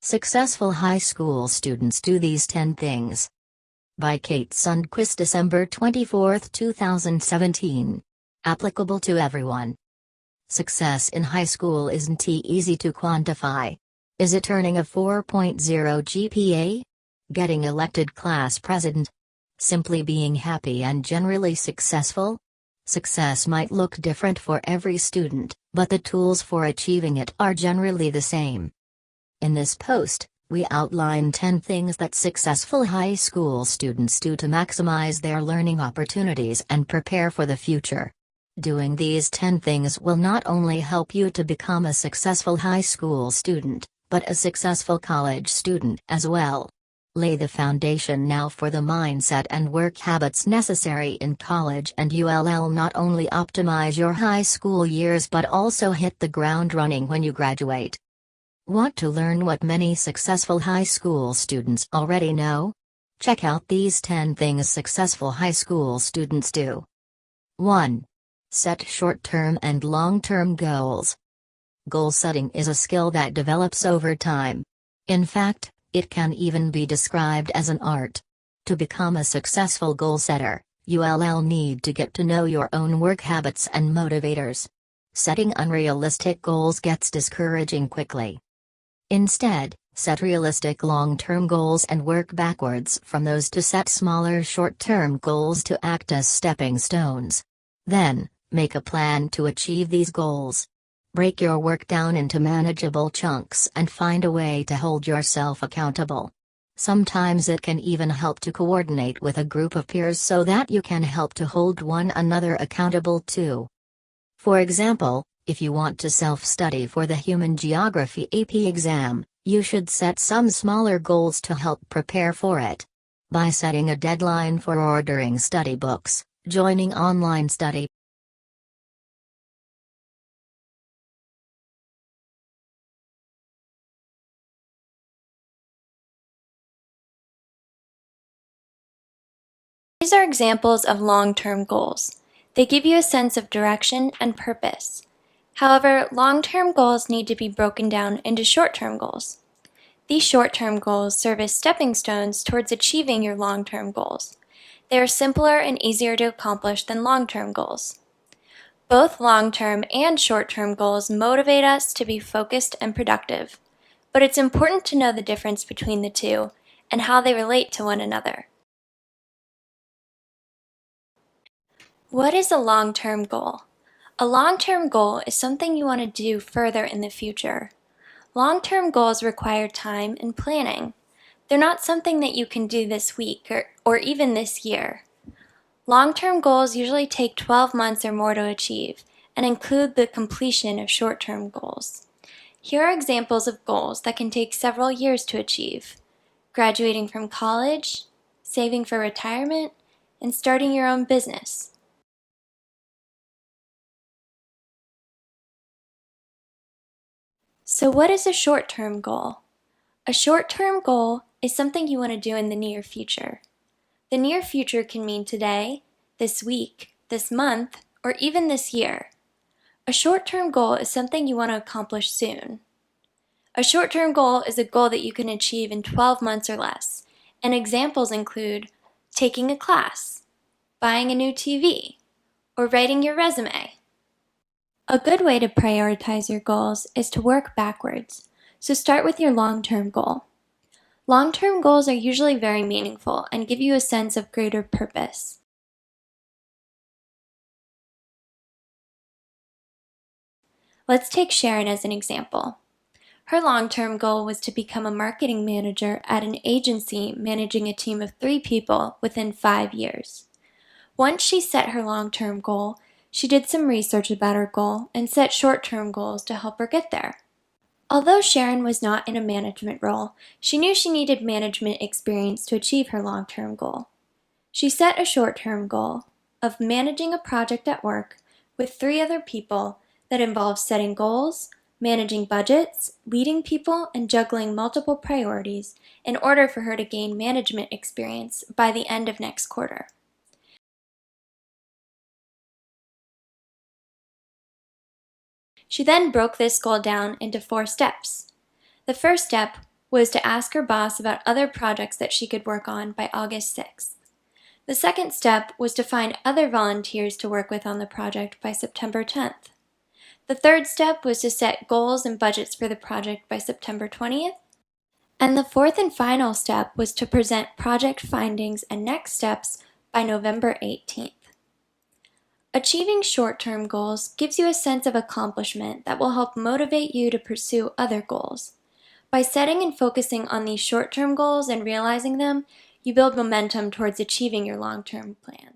Successful high school students do these 10 things. By Kate Sundquist, December 24, 2017. Applicable to everyone. Success in high school isn't easy to quantify. Is it earning a 4.0 GPA? Getting elected class president? Simply being happy and generally successful? Success might look different for every student, but the tools for achieving it are generally the same. In this post, we outline 10 things that successful high school students do to maximize their learning opportunities and prepare for the future. Doing these 10 things will not only help you to become a successful high school student, but a successful college student as well. Lay the foundation now for the mindset and work habits necessary in college, and you'll not only optimize your high school years but also hit the ground running when you graduate. Want to learn what many successful high school students already know? Check out these 10 things successful high school students do. 1. Set short-term and long-term goals. Goal setting is a skill that develops over time. In fact, it can even be described as an art. To become a successful goal setter, you'll need to get to know your own work habits and motivators. Setting unrealistic goals gets discouraging quickly. Instead, set realistic long-term goals and work backwards from those to set smaller short-term goals to act as stepping stones. Then, make a plan to achieve these goals. Break your work down into manageable chunks and find a way to hold yourself accountable. Sometimes it can even help to coordinate with a group of peers so that you can help to hold one another accountable too. For example, if you want to self-study for the Human Geography AP exam, you should set some smaller goals to help prepare for it. By setting a deadline for ordering study books, joining online study These are examples of long-term goals. They give you a sense of direction and purpose. However, long-term goals need to be broken down into short-term goals. These short-term goals serve as stepping stones towards achieving your long-term goals. They are simpler and easier to accomplish than long-term goals. Both long-term and short-term goals motivate us to be focused and productive, but it's important to know the difference between the two and how they relate to one another. What is a long-term goal? A long-term goal is something you want to do further in the future. Long-term goals require time and planning. They're not something that you can do this week or even this year. Long-term goals usually take 12 months or more to achieve and include the completion of short-term goals. Here are examples of goals that can take several years to achieve: graduating from college, saving for retirement, and starting your own business. So what is a short-term goal? A short-term goal is something you want to do in the near future. The near future can mean today, this week, this month, or even this year. A short-term goal is something you want to accomplish soon. A short-term goal is a goal that you can achieve in 12 months or less, and examples include taking a class, buying a new TV, or writing your resume. A good way to prioritize your goals is to work backwards, so start with your long-term goal. Long-term goals are usually very meaningful and give you a sense of greater purpose. Let's take Sharon as an example. Her long-term goal was to become a marketing manager at an agency managing a team of 3 people within 5 years. Once she set her long-term goal, she did some research about her goal and set short-term goals to help her get there. Although Sharon was not in a management role, she knew she needed management experience to achieve her long-term goal. She set a short-term goal of managing a project at work with 3 other people that involves setting goals, managing budgets, leading people, and juggling multiple priorities in order for her to gain management experience by the end of next quarter. She then broke this goal down into 4 steps. The first step was to ask her boss about other projects that she could work on by August 6th. The second step was to find other volunteers to work with on the project by September 10th. The third step was to set goals and budgets for the project by September 20th. And the fourth and final step was to present project findings and next steps by November 18th. Achieving short-term goals gives you a sense of accomplishment that will help motivate you to pursue other goals. By setting and focusing on these short-term goals and realizing them, you build momentum towards achieving your long-term plan.